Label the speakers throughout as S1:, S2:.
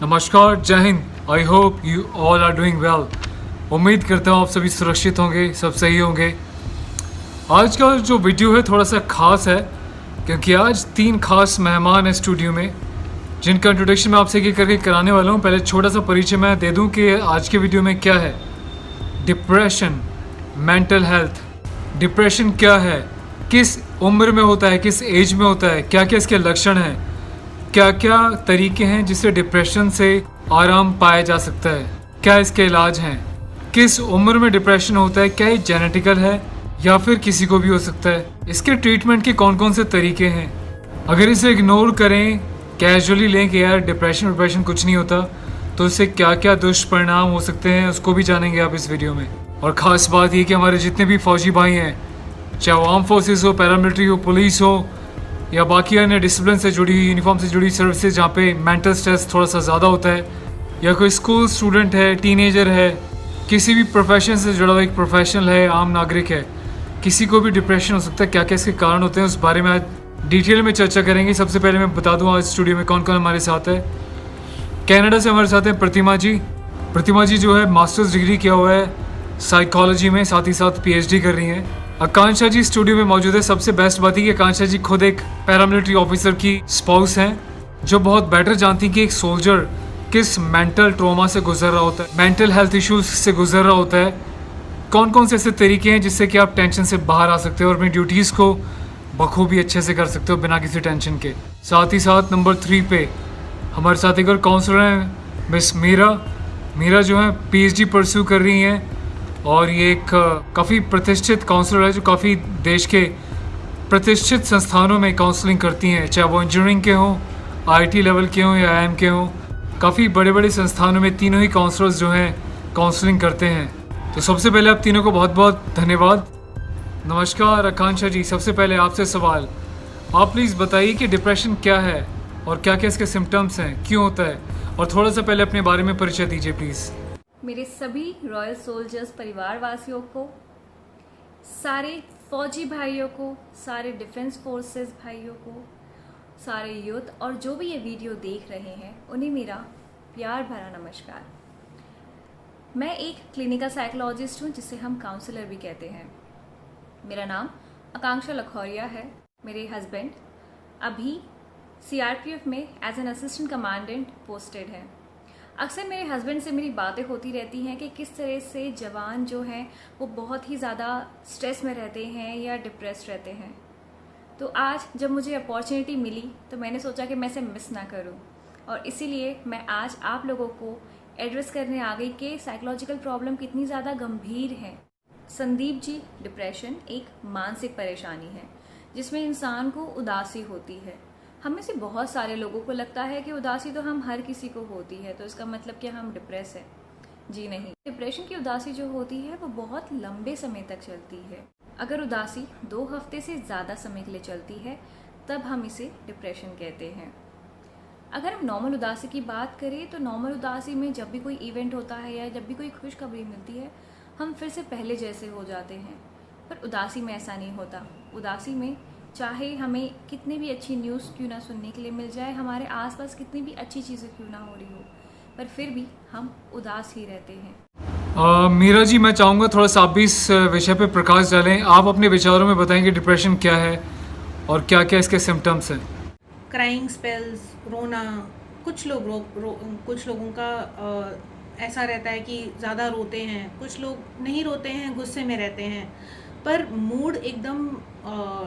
S1: नमस्कार, जय हिंद। I hope you all are doing well. उम्मीद करता हूँ आप सभी सुरक्षित होंगे, सब सही होंगे। आज का जो वीडियो है थोड़ा सा खास है क्योंकि आज 3 खास मेहमान हैं स्टूडियो में जिनका इंट्रोडक्शन मैं आपसे ये करके कराने वाला हूँ। पहले छोटा सा परिचय मैं दे दूँ कि आज के वीडियो में क्या है। Depression, mental health. डिप्रेशन क्या है, किस उम्र में होता है, किस एज में होता है, क्या क्या इसके लक्षण हैं, क्या क्या तरीके हैं जिससे डिप्रेशन से आराम पाया जा सकता है, क्या इसके इलाज हैं, किस उम्र में डिप्रेशन होता है, क्या ये जेनेटिकल है या फिर किसी को भी हो सकता है, इसके ट्रीटमेंट के कौन कौन से तरीके हैं। अगर इसे इग्नोर करें, कैजुअली लें कि यार डिप्रेशन कुछ नहीं होता, तो इससे क्या क्या दुष्परिणाम हो सकते हैं उसको भी जानेंगे आप इस वीडियो में। और ख़ास बात ये कि हमारे जितने भी फौजी भाई हैं, चाहे वो आर्म फोर्सेस हो, पैरामिलिट्री हो, पुलिस हो या बाकी अन्य डिसिप्लिन से जुड़ी, यूनिफॉर्म से जुड़ी सर्विसेज जहाँ पे मेंटल स्ट्रेस थोड़ा सा ज़्यादा होता है, या कोई स्कूल स्टूडेंट है, टीनेजर है, किसी भी प्रोफेशन से जुड़ा हुआ एक प्रोफेशनल है, आम नागरिक है, किसी को भी डिप्रेशन हो सकता है। क्या क्या इसके कारण होते हैं उस बारे में आज डिटेल में चर्चा करेंगे। सबसे पहले मैं बता दूँ आज स्टूडियो में कौन कौन हमारे साथ है। कनाडा से हमारे साथ हैं प्रतिमा जी। प्रतिमा जी जो है मास्टर्स डिग्री किया हुआ है साइकोलॉजी में, साथ ही साथ पीएचडी कर रही हैं। आकांक्षा जी स्टूडियो में मौजूद है। सबसे बेस्ट बात है कि आकांक्षा जी खुद एक पैरामिलिट्री ऑफिसर की स्पाउस हैं जो बहुत बेटर जानती हैं कि एक सोल्जर किस मेंटल ट्रॉमा से गुजर रहा होता है, मेंटल हेल्थ इश्यूज से गुजर रहा होता है, कौन कौन से ऐसे तरीके हैं जिससे कि आप टेंशन से बाहर आ सकते हो और अपनी ड्यूटीज़ को बखूबी अच्छे से कर सकते हो बिना किसी टेंशन के। साथ ही साथ नंबर 3 पे हमारे साथ एक और काउंसलर हैं मिस मीरा। मीरा जो है पीएचडी परस्यू कर रही हैं और ये एक काफ़ी प्रतिष्ठित काउंसलर है जो काफ़ी देश के प्रतिष्ठित संस्थानों में काउंसलिंग करती हैं, चाहे वो इंजीनियरिंग के हों, आईटी लेवल के हों या आईएम के हों। काफ़ी बड़े बड़े संस्थानों में तीनों ही काउंसलर्स जो हैं काउंसलिंग करते हैं। तो सबसे पहले आप तीनों को बहुत बहुत धन्यवाद। नमस्कार आकांक्षा जी, सबसे पहले आपसे सवाल, आप प्लीज़ बताइए कि डिप्रेशन क्या है और क्या क्या इसके सिम्टम्स हैं, क्यों होता है, और थोड़ा सा पहले अपने बारे में परिचय दीजिए प्लीज़।
S2: मेरे सभी रॉयल सोल्जर्स परिवार वासियों को, सारे फौजी भाइयों को, सारे डिफेंस फोर्सेस भाइयों को, सारे यूथ और जो भी ये वीडियो देख रहे हैं उन्हें मेरा प्यार भरा नमस्कार। मैं एक क्लिनिकल साइकोलॉजिस्ट हूँ जिसे हम काउंसलर भी कहते हैं। मेरा नाम आकांक्षा लखौरिया है। मेरे हस्बैंड अभी सीआरपीएफ में as an assistant commandant posted है। अक्सर मेरे हस्बैंड से मेरी बातें होती रहती हैं कि किस तरह से जवान जो हैं वो बहुत ही ज़्यादा स्ट्रेस में रहते हैं या डिप्रेस्ड रहते हैं। तो आज जब मुझे अपॉर्चुनिटी मिली तो मैंने सोचा कि मैं इसे मिस ना करूं, और इसीलिए मैं आज आप लोगों को एड्रेस करने आ गई कि साइकोलॉजिकल प्रॉब्लम कितनी ज़्यादा गंभीर है। संदीप जी, डिप्रेशन एक मानसिक परेशानी है जिसमें इंसान को उदासी होती है। हम में से बहुत सारे लोगों को लगता है कि उदासी तो हम हर किसी को होती है, तो इसका मतलब क्या हम डिप्रेस है? जी नहीं। डिप्रेशन की उदासी जो होती है वो बहुत लंबे समय तक चलती है। अगर उदासी 2 हफ्ते से ज़्यादा समय के लिए चलती है तब हम इसे डिप्रेशन कहते हैं। अगर हम नॉर्मल उदासी की बात करें तो नॉर्मल उदासी में जब भी कोई इवेंट होता है या जब भी कोई खुशखबरी मिलती है हम फिर से पहले जैसे हो जाते हैं, पर उदासी में ऐसा नहीं होता। उदासी में चाहे हमें कितनी भी अच्छी न्यूज़ क्यों ना सुनने के लिए मिल जाए, हमारे आसपास कितनी भी अच्छी चीज़ें क्यों ना हो रही हो, पर फिर भी हम उदास ही रहते हैं।
S1: मीरा जी, मैं चाहूँगा थोड़ा सा आप भी इस विषय पे प्रकाश डालें। आप अपने विचारों में बताएं कि डिप्रेशन क्या है और क्या क्या इसके सिम्टम्स हैं।
S3: क्राइंग स्पेल्स, रोना। कुछ लोगों का ऐसा रहता है कि ज़्यादा रोते हैं, कुछ लोग नहीं रोते हैं, गुस्से में रहते हैं, पर मूड एकदम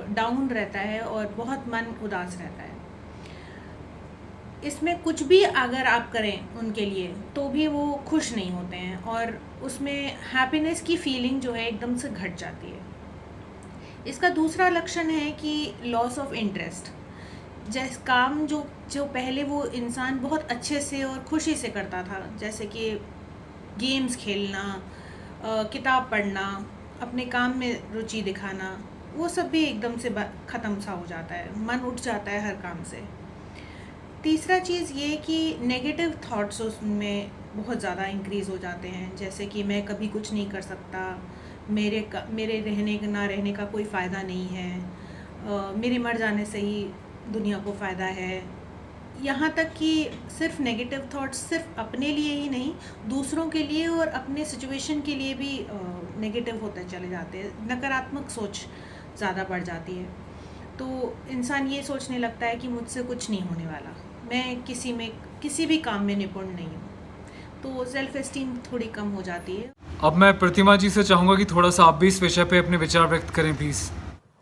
S3: डाउन रहता है और बहुत मन उदास रहता है। इसमें कुछ भी अगर आप करें उनके लिए तो भी वो खुश नहीं होते हैं और उसमें हैप्पीनेस की फीलिंग जो है एकदम से घट जाती है। इसका दूसरा लक्षण है कि लॉस ऑफ इंटरेस्ट। जैसे काम जो पहले वो इंसान बहुत अच्छे से और खुशी से करता था, जैसे कि गेम्स खेलना, किताब पढ़ना, अपने काम में रुचि दिखाना, वो सब भी एकदम से ख़त्म सा हो जाता है, मन उठ जाता है हर काम से। तीसरा चीज़ ये कि नेगेटिव थॉट्स उसमें बहुत ज़्यादा इंक्रीज़ हो जाते हैं, जैसे कि मैं कभी कुछ नहीं कर सकता, मेरे रहने ना रहने का कोई फ़ायदा नहीं है, मेरे मर जाने से ही दुनिया को फ़ायदा है, यहाँ तक कि सिर्फ नेगेटिव थॉट्स सिर्फ अपने लिए ही नहीं, दूसरों के लिए और अपने सिचुएशन के लिए भी नेगेटिव होते चले जाते हैं, नकारात्मक सोच ज़्यादा बढ़ जाती है। तो इंसान ये सोचने लगता है कि मुझसे कुछ नहीं होने वाला, मैं किसी भी काम में निपुण नहीं हूँ, तो सेल्फ एस्टीम थोड़ी कम हो जाती है।
S1: अब मैं प्रतिमा जी से चाहूँगा कि थोड़ा सा आप भी इस विषय पे अपने विचार व्यक्त करें please.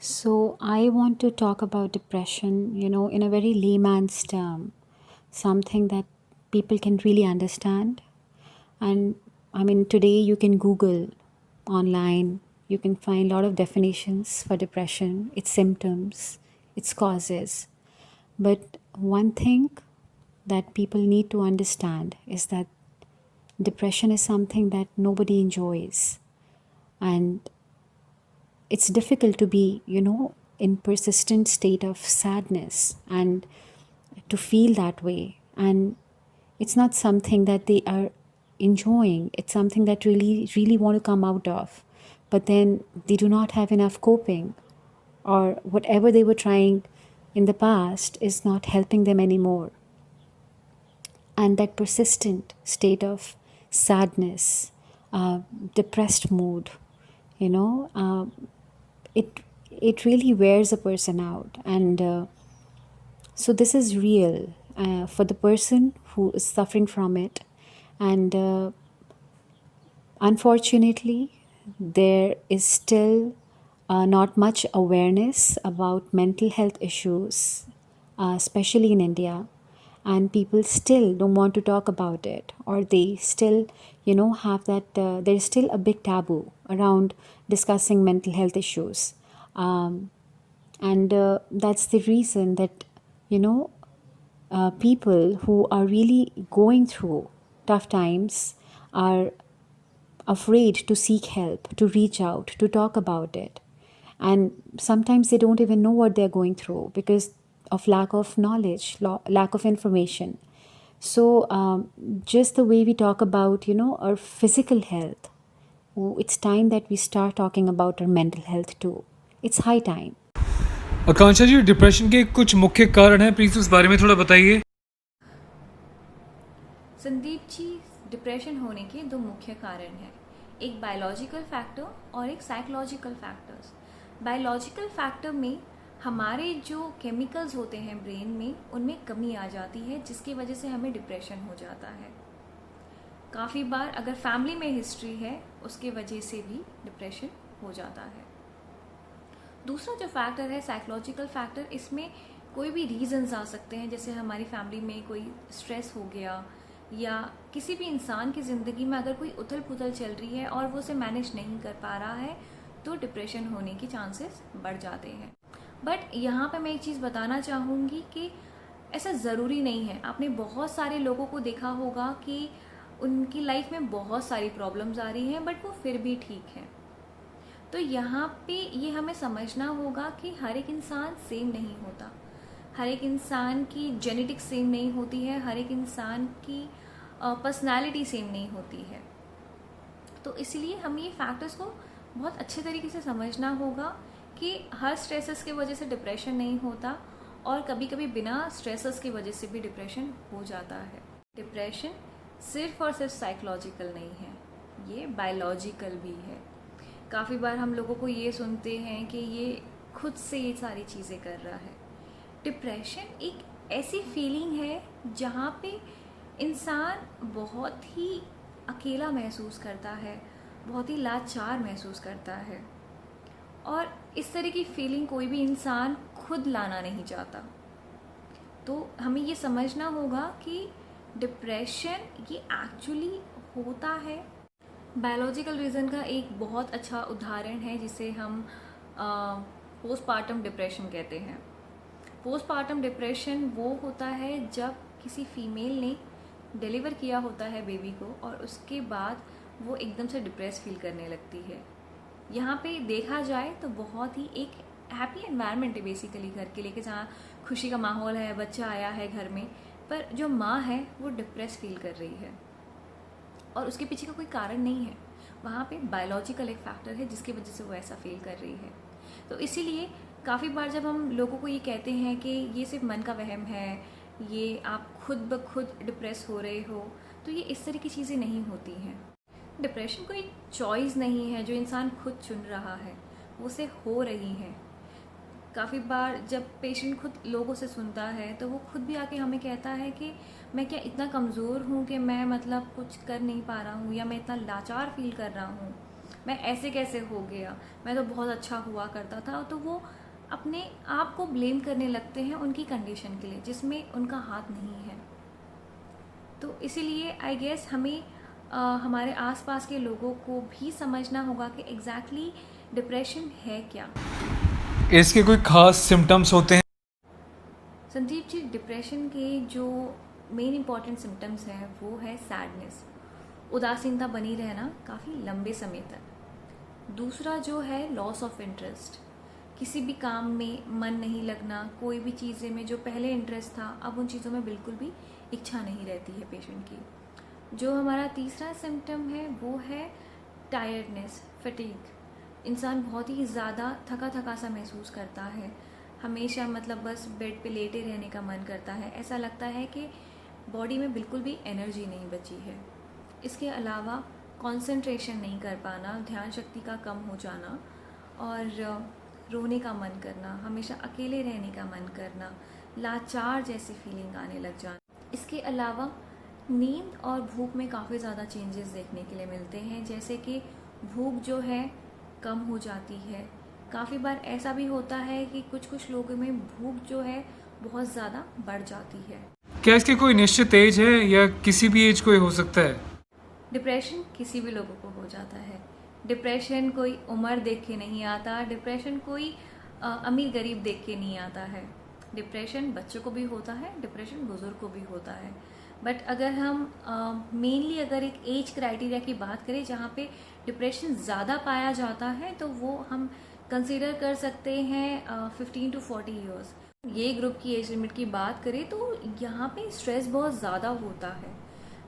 S4: So, I want to talk about depression, in a very layman's term, something that people can really understand. And I mean, today you can Google online, you can find a lot of definitions for depression, its symptoms, its causes. But one thing that people need to understand is that depression is something that nobody enjoys. And it's difficult to be, in persistent state of sadness and to feel that way. And it's not something that they are enjoying. It's something that really, really want to come out of. But then they do not have enough coping, or whatever they were trying in the past is not helping them anymore. And that persistent state of sadness, depressed mood, it really wears a person out. And so this is real for the person who is suffering from it. And unfortunately, there is still not much awareness about mental health issues, especially in India. And people still don't want to talk about it, or they still, have that, there's still a big taboo around discussing mental health issues. And that's the reason that, people who are really going through tough times are afraid to seek help, to reach out, to talk about it. And sometimes they don't even know what they're going through because of lack of knowledge, lack of information. So just the way we talk about, our physical health, it's time that we start talking about our mental health too. It's high time.
S1: Akanksha ji, depression के कुछ मुख्य कारण हैं, please उस बारे में थोड़ा बताइए।
S2: संदीप जी, डिप्रेशन होने के दो मुख्य कारण हैं, एक बायोलॉजिकल फैक्टर और एक साइकोलॉजिकल फैक्टर्स। बायोलॉजिकल फैक्टर में हमारे जो केमिकल्स होते हैं ब्रेन में, उनमें कमी आ जाती है, जिसकी वजह से हमें डिप्रेशन हो जाता है। काफ़ी बार अगर फैमिली में हिस्ट्री है, उसके वजह से भी डिप्रेशन हो जाता है। दूसरा जो फैक्टर है साइकोलॉजिकल फैक्टर, इसमें कोई भी रीजंस आ सकते हैं, जैसे हमारी फैमिली में कोई स्ट्रेस हो गया, या किसी भी इंसान की ज़िंदगी में अगर कोई उथल पुथल चल रही है और वो उसे मैनेज नहीं कर पा रहा है, तो डिप्रेशन होने की चांसेस बढ़ जाते हैं। बट यहाँ पे मैं एक चीज़ बताना चाहूँगी कि ऐसा ज़रूरी नहीं है। आपने बहुत सारे लोगों को देखा होगा कि उनकी लाइफ में बहुत सारी प्रॉब्लम्स आ रही हैं, बट वो फिर भी ठीक हैं। तो यहाँ पे ये हमें समझना होगा कि हर एक इंसान सेम नहीं होता, हर एक इंसान की जेनेटिक्स सेम नहीं होती है, हर एक इंसान की पर्सनालिटी सेम नहीं होती है। तो इसलिए हमें ये फैक्टर्स को बहुत अच्छे तरीके से समझना होगा कि हर स्ट्रेसेस की वजह से डिप्रेशन नहीं होता, और कभी कभी बिना स्ट्रेसेस की वजह से भी डिप्रेशन हो जाता है। डिप्रेशन सिर्फ और सिर्फ साइकोलॉजिकल नहीं है, ये बायोलॉजिकल भी है। काफ़ी बार हम लोगों को ये सुनते हैं कि ये खुद से ये सारी चीज़ें कर रहा है। डिप्रेशन एक ऐसी फीलिंग है जहाँ पे इंसान बहुत ही अकेला महसूस करता है, बहुत ही लाचार महसूस करता है, और इस तरह की फीलिंग कोई भी इंसान खुद लाना नहीं चाहता। तो हमें ये समझना होगा कि डिप्रेशन ये एक्चुअली होता है। बायोलॉजिकल रीज़न का एक बहुत अच्छा उदाहरण है जिसे हम पोस्टपार्टम डिप्रेशन कहते हैं। पोस्टपार्टम डिप्रेशन वो होता है जब किसी फीमेल ने डिलीवर किया होता है बेबी को, और उसके बाद वो एकदम से डिप्रेस फील करने लगती है। यहाँ पे देखा जाए तो बहुत ही एक हैप्पी एनवायरनमेंट है बेसिकली घर के लिए, कि जहाँ खुशी का माहौल है, बच्चा आया है घर में, पर जो माँ है वो डिप्रेस फील कर रही है, और उसके पीछे का कोई कारण नहीं है। वहाँ पे बायोलॉजिकल एक फैक्टर है जिसकी वजह से वो ऐसा फील कर रही है। तो इसीलिए काफ़ी बार जब हम लोगों को ये कहते हैं कि ये सिर्फ मन का वहम है, ये आप खुद ब खुद डिप्रेस हो रहे हो, तो ये इस तरह की चीज़ें नहीं होती हैं। डिप्रेशन कोई चॉइस नहीं है जो इंसान खुद चुन रहा है, वो उसे हो रही है। काफ़ी बार जब पेशेंट खुद लोगों से सुनता है तो वो खुद भी आके हमें कहता है कि मैं क्या इतना कमज़ोर हूँ कि मैं मतलब कुछ कर नहीं पा रहा हूँ, या मैं इतना लाचार फील कर रहा हूँ, मैं ऐसे कैसे हो गया, मैं तो बहुत अच्छा हुआ करता था। तो वो अपने आप को ब्लेम करने लगते हैं उनकी कंडीशन के लिए जिसमें उनका हाथ नहीं है। तो इसीलिए आई गेस हमें हमारे आसपास के लोगों को भी समझना होगा कि एग्जैक्टली डिप्रेशन है क्या।
S1: इसके कोई खास सिम्टम्स होते हैं?
S2: संदीप जी, डिप्रेशन के जो मेन इंपॉर्टेंट सिम्टम्स हैं वो है सैडनेस, उदासीनता बनी रहना काफ़ी लंबे समय तक। दूसरा जो है लॉस ऑफ इंटरेस्ट, किसी भी काम में मन नहीं लगना, कोई भी चीज़ें में जो पहले इंटरेस्ट था अब उन चीज़ों में बिल्कुल भी इच्छा नहीं रहती है पेशेंट की। जो हमारा तीसरा सिम्टम है वो है टायर्डनेस, फटीग। इंसान बहुत ही ज़्यादा थका थका सा महसूस करता है, हमेशा मतलब बस बेड पे लेटे रहने का मन करता है, ऐसा लगता है कि बॉडी में बिल्कुल भी एनर्जी नहीं बची है। इसके अलावा कंसंट्रेशन नहीं कर पाना, ध्यान शक्ति का कम हो जाना और रोने का मन करना, हमेशा अकेले रहने का मन करना, लाचार जैसी फीलिंग आने लग जाना। इसके अलावा नींद और भूख में काफ़ी ज़्यादा चेंजेस देखने के लिए मिलते हैं, जैसे कि भूख जो है कम हो जाती है। काफ़ी बार ऐसा भी होता है कि कुछ लोगों में भूख जो है बहुत ज़्यादा बढ़ जाती है।
S1: क्या इसकी कोई निश्चित एज है या किसी भी एज को हो सकता है?
S2: डिप्रेशन किसी भी लोगों को हो जाता है। डिप्रेशन कोई उम्र देख के नहीं आता, डिप्रेशन कोई अमीर गरीब देख के नहीं आता है। डिप्रेशन बच्चों को भी होता है, डिप्रेशन बुजुर्ग को भी होता है। बट अगर हम मेनली अगर एक एज क्राइटेरिया की बात करें जहाँ पे डिप्रेशन ज़्यादा पाया जाता है, तो वो हम कंसीडर कर सकते हैं 15 to 40 ईयर्स। ये ग्रुप की एज लिमिट की बात करें तो यहाँ पे स्ट्रेस बहुत ज़्यादा होता है।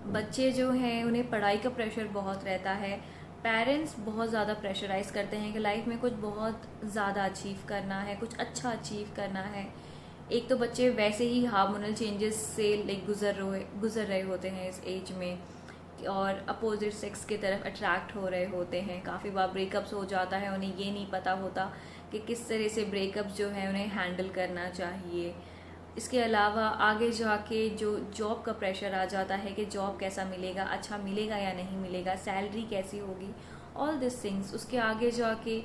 S2: बच्चे जो हैं उन्हें पढ़ाई का प्रेशर बहुत रहता है, पेरेंट्स बहुत ज़्यादा प्रेशराइज करते हैं कि लाइफ में कुछ बहुत ज़्यादा अचीव करना है, कुछ अच्छा अचीव करना है। एक तो बच्चे वैसे ही हार्मोनल चेंजेस से लाइक गुजर रहे होते हैं इस एज में, और अपोजिट सेक्स की तरफ अट्रैक्ट हो रहे होते हैं। काफ़ी बार ब्रेकअप्स हो जाता है, उन्हें ये नहीं पता होता कि किस तरह से ब्रेकअप्स जो है उन्हें हैंडल करना चाहिए। इसके अलावा आगे जाके जो जॉब का प्रेशर आ जाता है कि जॉब कैसा मिलेगा, अच्छा मिलेगा या नहीं मिलेगा, सैलरी कैसी होगी, ऑल दिस थिंग्स। उसके आगे जाके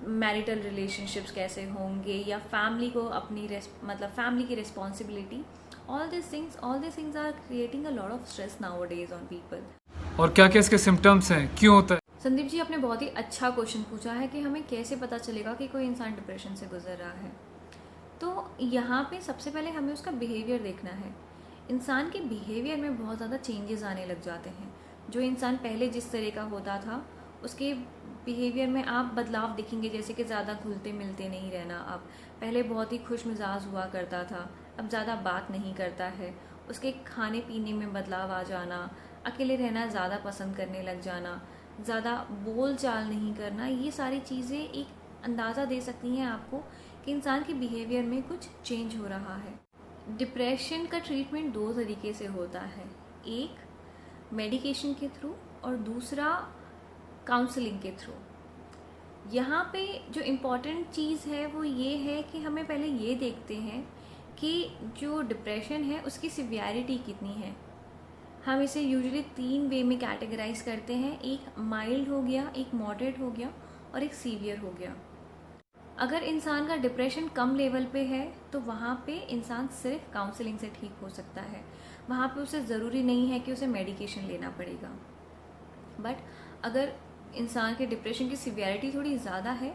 S2: मैरिटल रिलेशनशिप्स कैसे होंगे, या फैमिली को अपनी मतलब फैमिली की responsibility, all these things are creating a lot of stress nowadays on people.
S1: और क्या क्या इसके सिम्टम्स हैं, क्यों होता है?
S2: संदीप जी, आपने बहुत ही अच्छा क्वेश्चन पूछा है कि हमें कैसे पता चलेगा कि कोई इंसान डिप्रेशन से गुजर रहा है। तो यहाँ पे सबसे पहले हमें उसका बिहेवियर देखना है। इंसान के बिहेवियर में बहुत ज़्यादा चेंजेस आने लग जाते हैं। जो इंसान पहले जिस तरह का होता था उसके बिहेवियर में आप बदलाव देखेंगे, जैसे कि ज़्यादा घुलते मिलते नहीं रहना। आप पहले बहुत ही खुश मिजाज हुआ करता था, अब ज़्यादा बात नहीं करता है। उसके खाने पीने में बदलाव आ जाना, अकेले रहना ज़्यादा पसंद करने लग जाना, ज़्यादा बोल चाल नहीं करना, ये सारी चीज़ें एक अंदाज़ा दे सकती हैं आपको कि इंसान के बिहेवियर में कुछ चेंज हो रहा है। डिप्रेशन का ट्रीटमेंट दो तरीके से होता है, एक मेडिकेशन के थ्रू और दूसरा काउंसलिंग के थ्रू। यहाँ पे जो इम्पॉर्टेंट चीज़ है वो ये है कि हमें पहले ये देखते हैं कि जो डिप्रेशन है उसकी सिवियरिटी कितनी है। हम इसे यूजुअली 3 वे में कैटेगराइज करते हैं, एक माइल्ड हो गया, एक मॉडरेट हो गया और एक सीवियर हो गया। अगर इंसान का डिप्रेशन कम लेवल पे है तो वहाँ पे इंसान सिर्फ काउंसलिंग से ठीक हो सकता है। वहाँ पे उसे ज़रूरी नहीं है कि उसे मेडिकेशन लेना पड़ेगा। बट अगर इंसान के डिप्रेशन की सिवियरिटी थोड़ी ज़्यादा है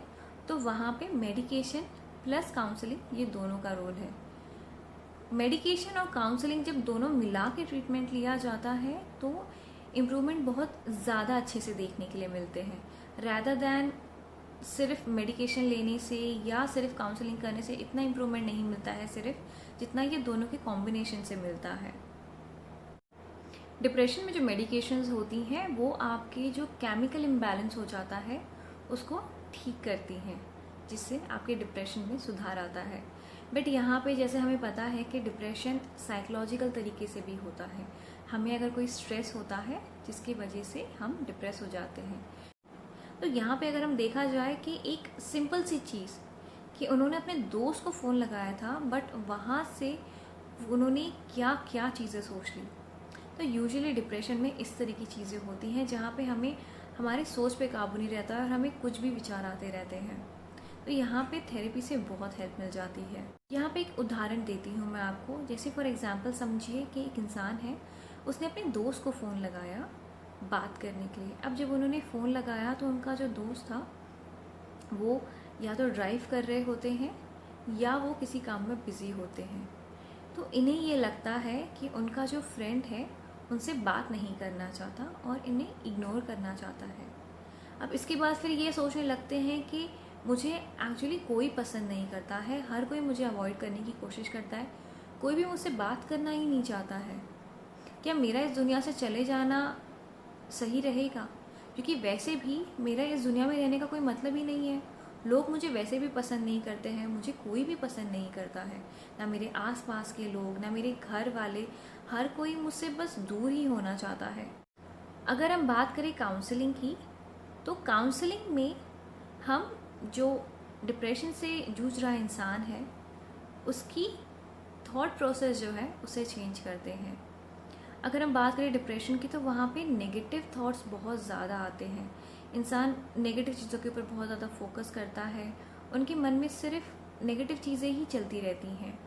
S2: तो वहाँ पे मेडिकेशन प्लस काउंसलिंग, ये दोनों का रोल है। मेडिकेशन और काउंसलिंग जब दोनों मिला के ट्रीटमेंट लिया जाता है तो इम्प्रूवमेंट बहुत ज़्यादा अच्छे से देखने के लिए मिलते हैं, रैदर दैन सिर्फ मेडिकेशन लेने से या सिर्फ काउंसलिंग करने से इतना इम्प्रूवमेंट नहीं मिलता है सिर्फ जितना ये दोनों के कॉम्बिनेशन से मिलता है। डिप्रेशन में जो मेडिकेशंस होती हैं वो आपके जो केमिकल इम्बैलेंस हो जाता है उसको ठीक करती हैं, जिससे आपके डिप्रेशन में सुधार आता है। बट यहाँ पे जैसे हमें पता है कि डिप्रेशन साइकोलॉजिकल तरीके से भी होता है। हमें अगर कोई स्ट्रेस होता है जिसकी वजह से हम डिप्रेस हो जाते हैं। तो यहाँ पे अगर हम देखा जाए कि एक सिंपल सी चीज़ कि उन्होंने अपने दोस्त को फ़ोन लगाया था, बट वहाँ से उन्होंने क्या क्या चीज़ें सोच ली। तो यूजुअली डिप्रेशन में इस तरह की चीज़ें होती हैं जहाँ पे हमें हमारी सोच पे काबू नहीं रहता है और हमें कुछ भी विचार आते रहते हैं। तो यहाँ पे थेरेपी से बहुत हेल्प मिल जाती है। यहाँ पे एक उदाहरण देती हूँ मैं आपको। जैसे फॉर एग्जांपल समझिए कि एक इंसान है, उसने अपने दोस्त को फ़ोन लगाया बात करने के लिए। अब जब उन्होंने फ़ोन लगाया तो उनका जो दोस्त था वो या तो ड्राइव कर रहे होते हैं या वो किसी काम में बिज़ी होते हैं। तो इन्हें ये लगता है कि उनका जो फ्रेंड है उनसे बात नहीं करना चाहता और इन्हें इग्नोर करना चाहता है। अब इसके बाद फिर ये सोचने लगते हैं कि मुझे एक्चुअली कोई पसंद नहीं करता है, हर कोई मुझे अवॉइड करने की कोशिश करता है, कोई भी मुझसे बात करना ही नहीं चाहता है। क्या मेरा इस दुनिया से चले जाना सही रहेगा? क्योंकि वैसे भी मेरा इस दुनिया में रहने का कोई मतलब ही नहीं है। लोग मुझे वैसे भी पसंद नहीं करते हैं, मुझे कोई भी पसंद नहीं करता है, ना मेरे आसपास के लोग, ना मेरे घर वाले, हर कोई मुझसे बस दूर ही होना चाहता है। अगर हम बात करें काउंसलिंग की, तो काउंसलिंग में हम जो डिप्रेशन से जूझ रहा इंसान है उसकी थॉट प्रोसेस जो है उसे चेंज करते हैं। अगर हम बात करें डिप्रेशन की, तो वहाँ पे नेगेटिव थॉट्स बहुत ज़्यादा आते हैं। इंसान नेगेटिव चीज़ों के ऊपर बहुत ज़्यादा फोकस करता है, उनके मन में सिर्फ नेगेटिव चीज़ें ही चलती रहती हैं।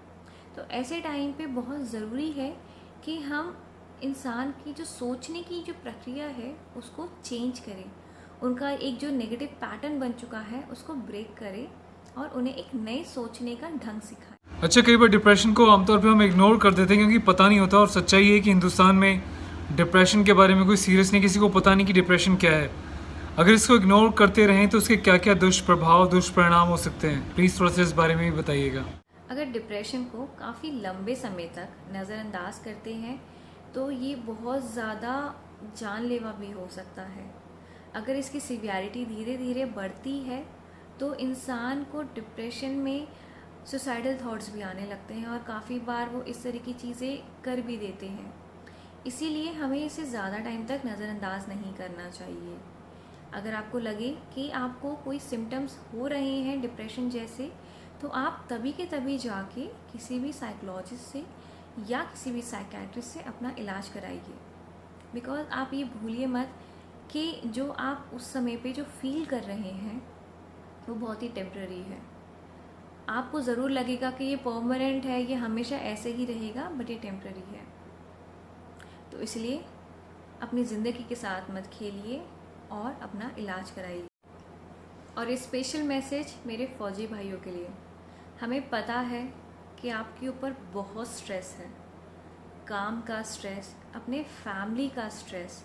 S2: तो ऐसे टाइम पे बहुत ज़रूरी है कि हम इंसान की जो सोचने की जो प्रक्रिया है उसको चेंज करें, उनका एक जो नेगेटिव पैटर्न बन चुका है उसको ब्रेक करें और उन्हें एक नए सोचने का ढंग सिखाएं।
S1: अच्छा, कई बार डिप्रेशन को आमतौर पे हम इग्नोर कर देते हैं क्योंकि पता नहीं होता, और सच्चाई है कि हिंदुस्तान में डिप्रेशन के बारे में कोई सीरियस नहीं, किसी को पता नहीं कि डिप्रेशन क्या है। अगर इसको इग्नोर करते रहें तो उसके क्या क्या दुष्प्रभाव, दुष्परिणाम हो सकते हैं? प्लीज़ थोड़ा सा इस बारे में भी बताइएगा।
S2: अगर डिप्रेशन को काफ़ी लंबे समय तक नज़रअंदाज करते हैं तो ये बहुत ज़्यादा जानलेवा भी हो सकता है। अगर इसकी सीवियरिटी धीरे धीरे बढ़ती है तो इंसान को डिप्रेशन में सुसाइडल थॉट्स भी आने लगते हैं और काफ़ी बार वो इस तरह की चीज़ें कर भी देते हैं। इसीलिए हमें इसे ज़्यादा टाइम तक नज़रअंदाज नहीं करना चाहिए। अगर आपको लगे कि आपको कोई सिम्टम्स हो रहे हैं डिप्रेशन जैसे, तो आप तभी के तभी जाके किसी भी साइकोलॉजिस्ट से या किसी भी साइकियाट्रिस्ट से अपना इलाज कराइए। बिकॉज आप ये भूलिए मत कि जो आप उस समय पे जो फील कर रहे हैं वो बहुत ही टेम्पररी है। आपको ज़रूर लगेगा कि ये परमानेंट है, ये हमेशा ऐसे ही रहेगा, बट ये टेम्पररी है। तो इसलिए अपनी ज़िंदगी के साथ मत खेलिए और अपना इलाज कराइए। और ये स्पेशल मैसेज मेरे फ़ौजी भाइयों के लिए। हमें पता है कि आपके ऊपर बहुत स्ट्रेस है, काम का स्ट्रेस, अपने फैमिली का स्ट्रेस,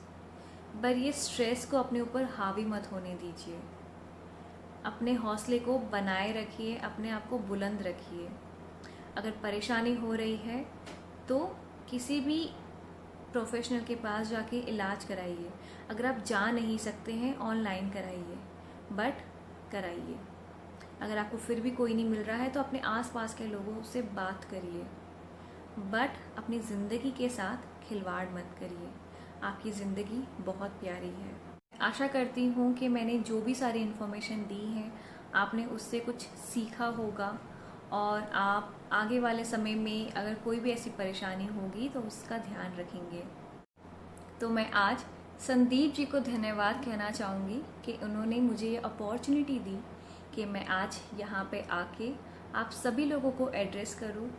S2: पर ये स्ट्रेस को अपने ऊपर हावी मत होने दीजिए। अपने हौसले को बनाए रखिए, अपने आप को बुलंद रखिए। अगर परेशानी हो रही है तो किसी भी प्रोफेशनल के पास जाके इलाज कराइए। अगर आप जा नहीं सकते हैं ऑनलाइन कराइए, बट कराइए। अगर आपको फिर भी कोई नहीं मिल रहा है तो अपने आसपास के लोगों से बात करिए, बट अपनी ज़िंदगी के साथ खिलवाड़ मत करिए। आपकी ज़िंदगी बहुत प्यारी है। आशा करती हूँ कि मैंने जो भी सारी इन्फॉर्मेशन दी है आपने उससे कुछ सीखा होगा और आप आगे वाले समय में अगर कोई भी ऐसी परेशानी होगी तो उसका ध्यान रखेंगे। तो मैं आज संदीप जी को धन्यवाद कहना चाहूँगी कि उन्होंने मुझे ये अपॉर्चुनिटी दी कि मैं आज यहाँ पे आके आप सभी लोगों को एड्रेस करूँ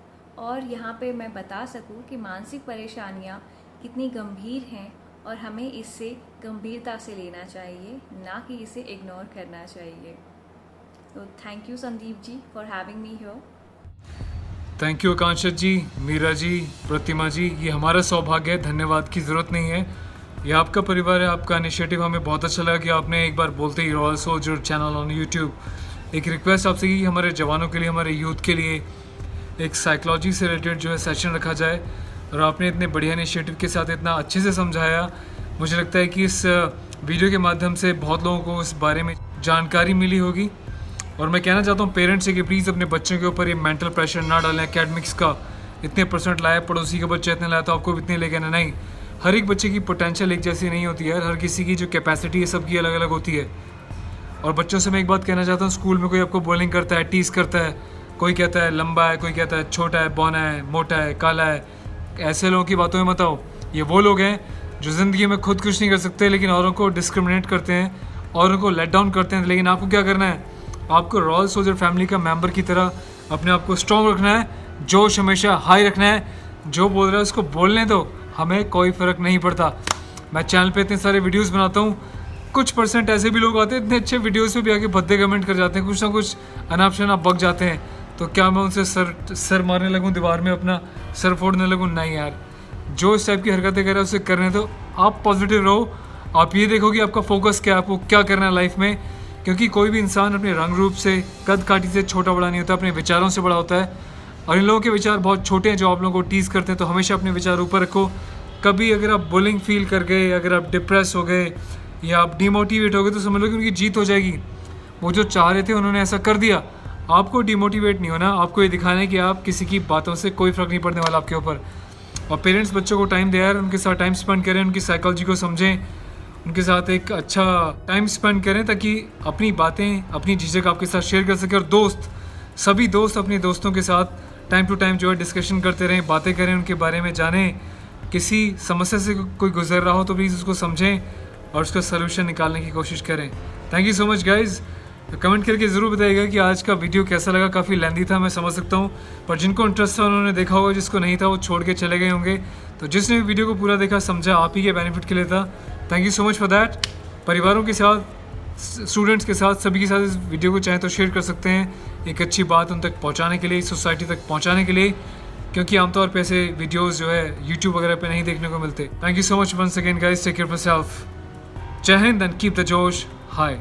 S2: और यहाँ पे मैं बता सकूँ कि मानसिक परेशानियाँ कितनी गंभीर हैं और हमें इससे गंभीरता से लेना चाहिए, ना कि इसे इग्नोर करना चाहिए। तो thank you Sandeep ji for having me here.
S1: Thank you Akanksha ji, Meera ji, Pratima ji. ये हमारा सौभाग्य है, धन्यवाद की ज़रूरत नहीं है। ये आपका परिवार है, आपका इनिशिएटिव। हमें बहुत अच्छा लगा कि आपने एक बार बोलते ही royal soldier channel on YouTube एक रिक्वेस्ट आपसे की कि हमारे जवानों के लिए, हमारे यूथ के लिए एक साइकोलॉजी से रिलेटेड जो है सेशन रखा जाए, और आपने इतने बढ़िया इनिशिएटिव के साथ इतना अच्छे से समझाया। मुझे लगता है कि इस वीडियो के माध्यम से बहुत लोगों को इस बारे में जानकारी मिली होगी। और मैं कहना चाहता हूँ पेरेंट्स से कि प्लीज़ अपने बच्चों के ऊपर ये मेंटल प्रेशर ना डालें एकेडमिक्स का। इतने % लाए, पड़ोसी के बच्चे इतने लाए तो आपको भी इतने लेके आना। नहीं, हर एक बच्चे की पोटेंशियल एक जैसी नहीं होती है, हर किसी की जो कैपेसिटी है सबकी अलग अलग होती है। और बच्चों से मैं एक बात कहना चाहता हूँ, स्कूल में कोई आपको बोलिंग करता है, टीज करता है, कोई कहता है लंबा है, कोई कहता है छोटा है, बौना है, मोटा है, काला है, ऐसे लोगों की बातों में मत आओ। ये वो लोग हैं जो ज़िंदगी में खुद कुछ नहीं कर सकते लेकिन औरों को डिस्क्रिमिनेट करते हैं, औरों को लेट डाउन करते हैं। लेकिन आपको क्या करना है, आपको रॉयल सोल्जर फैमिली का मेंबर की तरह अपने आप को स्ट्रॉन्ग रखना है, जोश हमेशा हाई रखना है। जो बोल रहा है उसको बोलने दो, हमें कोई फ़र्क नहीं पड़ता। मैं चैनल पे इतने सारे वीडियोस बनाता हूँ, कुछ % ऐसे भी लोग आते हैं इतने अच्छे वीडियोस पे भी आके भद्दे कमेंट कर जाते हैं, कुछ ना कुछ अनाप शनाप बक जाते हैं। तो क्या मैं उनसे सर मारने लगूँ, दीवार में अपना सर फोड़ने लगूँ? नहीं यार, जो इस टाइप की हरकतें कर रहे हैं उसे करने दो। आप पॉजिटिव रहो, आप ये देखो कि आपका फोकस क्या है, आपको क्या करना है लाइफ में। क्योंकि कोई भी इंसान अपने रंग रूप से, कद काठी से छोटा बड़ा नहीं होता, अपने विचारों से बड़ा होता है। और इन लोगों के विचार बहुत छोटे हैं जो आप लोगों को टीज़ करते हैं। तो हमेशा अपने विचार ऊपर रखो। कभी अगर आप बुलिंग फील कर गए, अगर आप डिप्रेस हो गए या आप डिमोटिवेट हो गए तो समझ लो कि उनकी जीत हो जाएगी। वो जो चाह रहे थे उन्होंने ऐसा कर दिया। आपको डिमोटिवेट नहीं होना, आपको ये दिखाना है कि आप किसी की बातों से कोई फ़र्क नहीं पड़ने वाला आपके ऊपर। और पेरेंट्स बच्चों को टाइम दे यार, उनके साथ टाइम स्पेंड करें, उनकी साइकोलॉजी को समझें, उनके साथ एक अच्छा टाइम स्पेंड करें ताकि अपनी बातें, अपनी झिझक आपके साथ शेयर कर सकें। और दोस्त, सभी दोस्त अपने दोस्तों के साथ टाइम टू टाइम जो है डिस्कशन करते रहें, बातें करें, उनके बारे में जानें। किसी समस्या से कोई गुजर रहा हो तो प्लीज़ उसको समझें और उसका सलूशन निकालने की कोशिश करें। Thank you so much guys. Comment करके ज़रूर बताइएगा कि आज का वीडियो कैसा लगा। काफ़ी लेंदी था, मैं समझ सकता हूँ, पर जिनको इंटरेस्ट था उन्होंने देखा होगा, जिसको नहीं था वो छोड़ के चले गए होंगे। तो जिसने भी वीडियो को पूरा देखा समझा आप ही के बेनिफिट के लिए था। Thank you so much for that. परिवारों के साथ, स्टूडेंट्स के साथ, सभी के साथ इस वीडियो को चाहें तो शेयर कर सकते हैं, एक अच्छी बात उन तक पहुंचाने के लिए, सोसाइटी तक पहुंचाने के लिए, क्योंकि आमतौर पे ऐसे वीडियोस जो है यूट्यूब वगैरह पे नहीं देखने को मिलते। Thank you so much once again guys, take care of yourself. जय हिंद and keep the josh high.